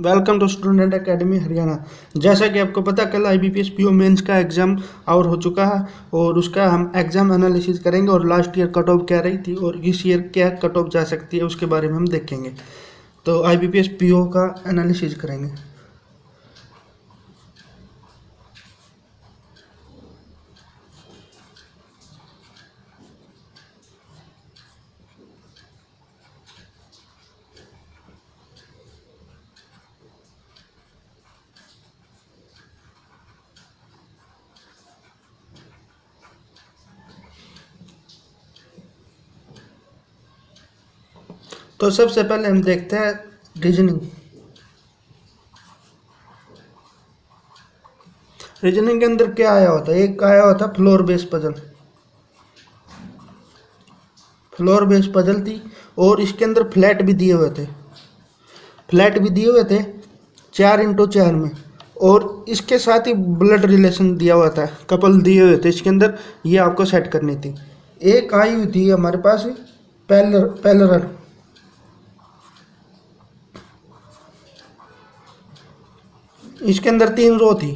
Welcome to Student Academy Haryana. जैसा कि आपको पता कल IBPS PO मेंस का एग्ज़ाम और हो चुका है और उसका हम एग्ज़ाम एनालिसिस करेंगे और लास्ट ईयर कट ऑफ क्या रही थी और इस ईयर क्या कट ऑफ जा सकती है उसके बारे में हम देखेंगे। तो IBPS PO का एनालिसिस करेंगे। तो सबसे पहले हम देखते हैं रीजनिंग के अंदर क्या आया होता है। एक आया होता फ्लोर बेस पजल थी और इसके अंदर फ्लैट भी दिए हुए थे 4x4 में, और इसके साथ ही ब्लड रिलेशन दिया हुआ था, कपल दिए हुए थे इसके अंदर। ये आपको सेट करनी थी। एक आई हुई थी हमारे पास पैरेलल, इसके अंदर 3 रो थी।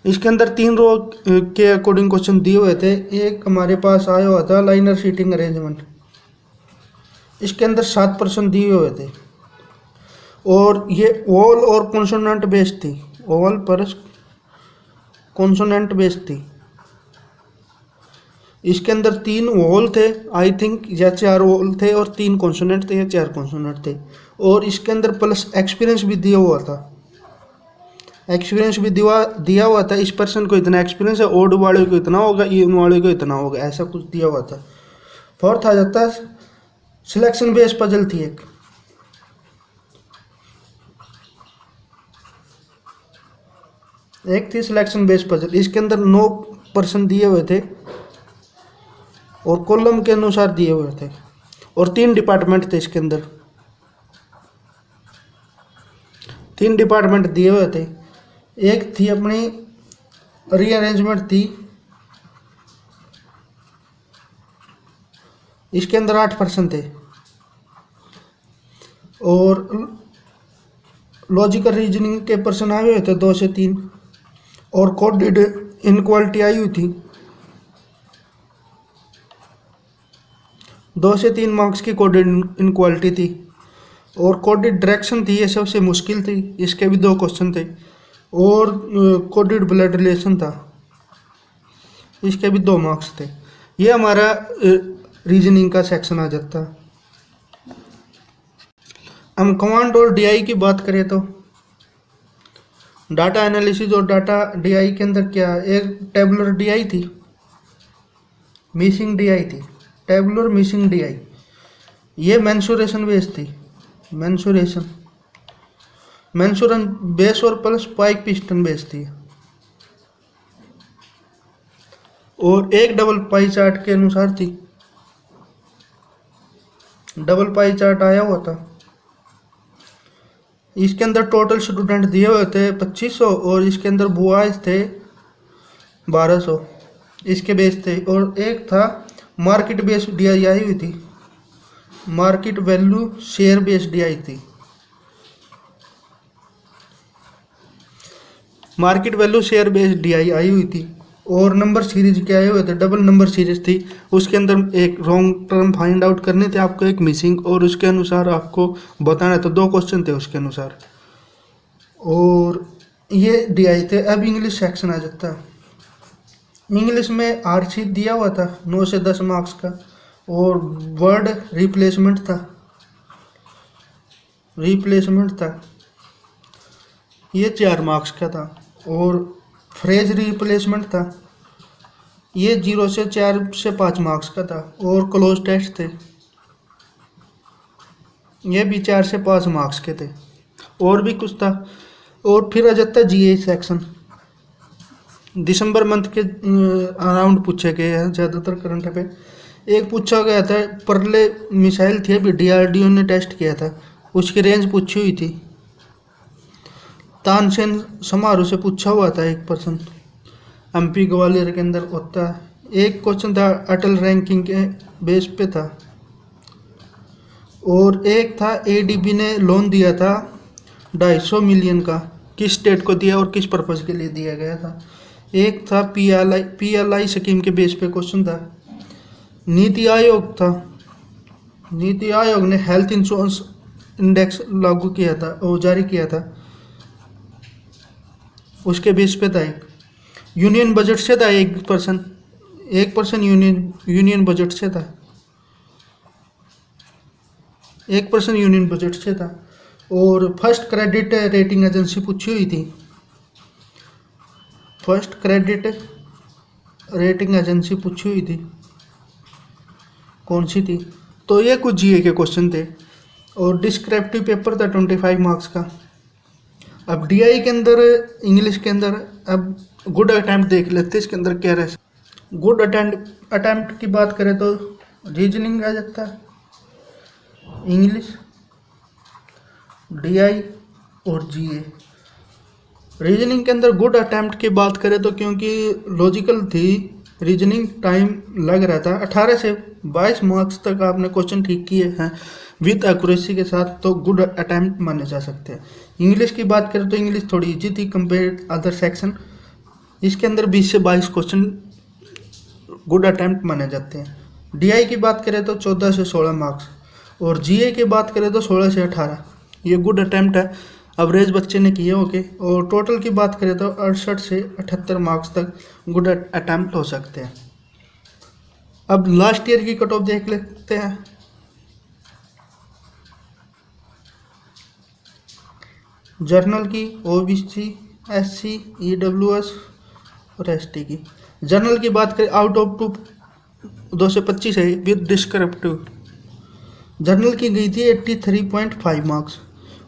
इसके अंदर 3 रो के अकॉर्डिंग क्वेश्चन दिए हुए थे। एक हमारे पास आया हुआ था लाइनर सीटिंग अरेंजमेंट, इसके अंदर 7% दिए हुए थे और ये ऑल और कॉन्सोनेंट बेस्ड थी। ऑल पर कॉन्सोनेंट बेस्ड थी। इसके अंदर 3 वॉल थे आई थिंक, या 4 वॉल थे और 3 कॉन्सोनेंट थे या 4 कॉन्सोनेंट थे। और इसके अंदर प्लस एक्सपीरियंस भी दिया हुआ था। एक्सपीरियंस भी दिया हुआ था। इस पर्सन को इतना एक्सपीरियंस है, ओड वाले को इतना होगा, इन वाले को इतना होगा, ऐसा कुछ दिया हुआ था। फोर्थ आ जाता है सिलेक्शन बेस पजल थी। एक थी सिलेक्शन बेस पजल। इसके अंदर 9% दिए हुए थे और कॉलम के अनुसार दिए हुए थे और 3 डिपार्टमेंट थे इसके अंदर। 3 डिपार्टमेंट दिए हुए थे। एक थी अपनी रीअरेंजमेंट थी, इसके अंदर 8% थे और लॉजिकल रीजनिंग के पर्सन आए हुए थे 2 से 3 और कोडेड इनक्वालिटी आई हुई थी। 2 से 3 मार्क्स की कोडेड इनक्वालिटी थी और कोडेड डायरेक्शन थी, ये सबसे मुश्किल थी, इसके भी 2 क्वेश्चन थे। और कोडेड ब्लड रिलेशन था, इसके भी 2 मार्क्स थे। ये हमारा रीजनिंग का सेक्शन आ जाता। हम कमांड और DI की बात करें तो डाटा एनालिसिस और डाटा DI के अंदर क्या, एक टेबुलर DI थी, मिसिंग DI थी। टेबुलर मिसिंग DI, ये मेंसुरेशन बेस थी। मेंसुरन बेस और प्लस पाइक पिस्टन बेस थी। और एक डबल पाई चार्ट के अनुसार थी। डबल पाई चार्ट आया हुआ था। इसके अंदर टोटल स्टूडेंट दिए हुए थे 2500 और इसके अंदर बॉयज थे 1200, इसके बेस थे। और एक था मार्केट बेस DI आई हुई थी, market value share base DI थी। Market value share based DI आई हुई थी। और नंबर सीरीज के आए हुए थे, डबल नंबर सीरीज थी। उसके अंदर एक रॉन्ग टर्म फाइंड आउट करने थे आपको, एक मिसिंग, और उसके अनुसार आपको बताना था। 2 क्वेश्चन थे उसके अनुसार और ये DI थे। अब इंग्लिश सेक्शन आ जाता है। इंग्लिश में आरसी दिया हुआ था 9 से 10 मार्क्स का और वर्ड रिप्लेसमेंट था, ये 4 मार्क्स का था। और फ्रेज रिप्लेसमेंट था, ये 0 से 4 से 5 मार्क्स का था। और क्लोज टेस्ट थे, ये भी 4 से 5 मार्क्स के थे। और भी कुछ था। और फिर आ जाता GI सेक्शन। दिसंबर मंथ के अराउंड पूछे गए हैं ज़्यादातर करंट पे। एक पूछा गया था परले मिसाइल थी, अभी DRDO ने टेस्ट किया था, उसकी रेंज पूछी हुई थी। तानसेन समारोह से पूछा हुआ था 1%, MP ग्वालियर के अंदर होता है। एक क्वेश्चन था अटल रैंकिंग के बेस पे था। और एक था ADB ने लोन दिया था 250 मिलियन का किस स्टेट को दिया और किस पर्पज़ के लिए दिया गया था। एक था पीएलआई स्कीम के बेस पे क्वेश्चन था। नीति आयोग था, नीति आयोग ने हेल्थ इंश्योरेंस इंडेक्स लागू किया था और जारी किया था, उसके बेस पे था। एक यूनियन बजट से था, 1% यूनियन बजट से था, 1% यूनियन बजट से था। और फर्स्ट क्रेडिट रेटिंग एजेंसी पूछी हुई थी, फर्स्ट क्रेडिट रेटिंग एजेंसी पूछी हुई थी, कौन सी थी। तो ये कुछ जीए के क्वेश्चन थे। और डिस्क्रिप्टिव पेपर था 25 मार्क्स का। अब डीआई के अंदर, इंग्लिश के अंदर, अब गुड अटेम्प्ट देख लेते हैं इसके अंदर क्या रहे। गुड अटेम्प्ट की बात करें तो रीजनिंग आ जाता है, इंग्लिश, डीआई और जीए। रीजनिंग के अंदर गुड अटेम्प्ट की बात करें तो क्योंकि लॉजिकल थी रीजनिंग, टाइम लग रहा था, 18 से 22 मार्क्स तक आपने क्वेश्चन ठीक किए हैं विद एक्यूरेसी के साथ, तो गुड अटेम्प्ट माने जा सकते हैं। इंग्लिश की बात करें तो इंग्लिश थोड़ी इजी थी कंपेयर अदर सेक्शन, इसके अंदर 20 से 22 क्वेश्चन गुड अटेम्प्ट माने जाते हैं। डीआई की बात करें तो 14 से 16 मार्क्स, और जीए की बात करें तो 16 से 18, ये गुड अटेम्प्ट है, एवरेज बच्चे ने किए होके। और टोटल की बात करें तो 68 से 78 मार्क्स तक गुड अटेम्प्ट हो सकते हैं। अब लास्ट ईयर की कट ऑफ देख लेते हैं। जर्नल की ओबीसी, एससी, ईडब्ल्यूएस और एसटी की। जर्नल की बात करें आउट ऑफ 225 है विद डिस्क्रिप्टिव। जर्नल की गई थी 83.5 मार्क्स,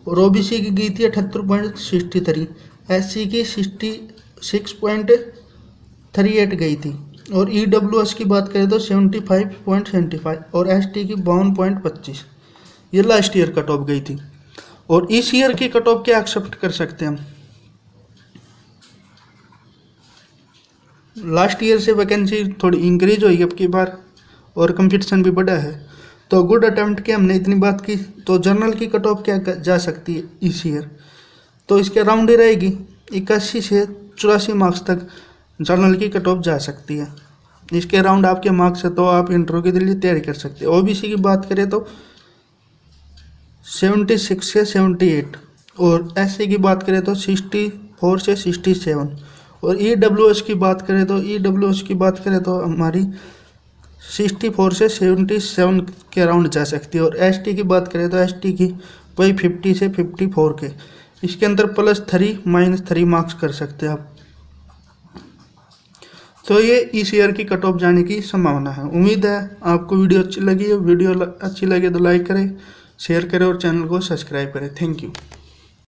और ओबीसी की गई थी 78.63, एससी की 66.38 गई थी, और ईडब्ल्यूएस की बात करें तो 75.75 और एसटी की 52.25। ये लास्ट ईयर कट ऑफ गई थी। और इस ईयर की कट ऑफ क्या एक्सेप्ट कर सकते हैं हम। लास्ट ईयर से वैकेंसी थोड़ी इंक्रीज हुई अब की बार, और कंपटीशन भी बढ़ा है। तो गुड अटेम्प्ट की हमने इतनी बात की, तो जर्नल की कट ऑफ क्या जा सकती है इस ईयर, तो इसके अराउंड ही रहेगी 81 से 84 मार्क्स तक जर्नल की कट ऑफ जा सकती है। इसके अराउंड आपके मार्क्स है तो आप इंटरव्यू के लिए तैयारी कर सकते हैं। ओबीसी की बात करें तो 76 से 78, और एससी की बात करें तो 64 से 67, और ईडब्ल्यूएस की बात करें तो हमारी 64 से 77 के अराउंड जा सकती है। और एसटी की बात करें तो एसटी की वही 50 से 54 के, इसके अंदर +3 -3 मार्क्स कर सकते हैं आप। तो ये इस ईयर की कट ऑफ जाने की संभावना है। उम्मीद है आपको वीडियो अच्छी लगी है। वीडियो अच्छी लगे तो लाइक करें, शेयर करें और चैनल को सब्सक्राइब करें। Thank you.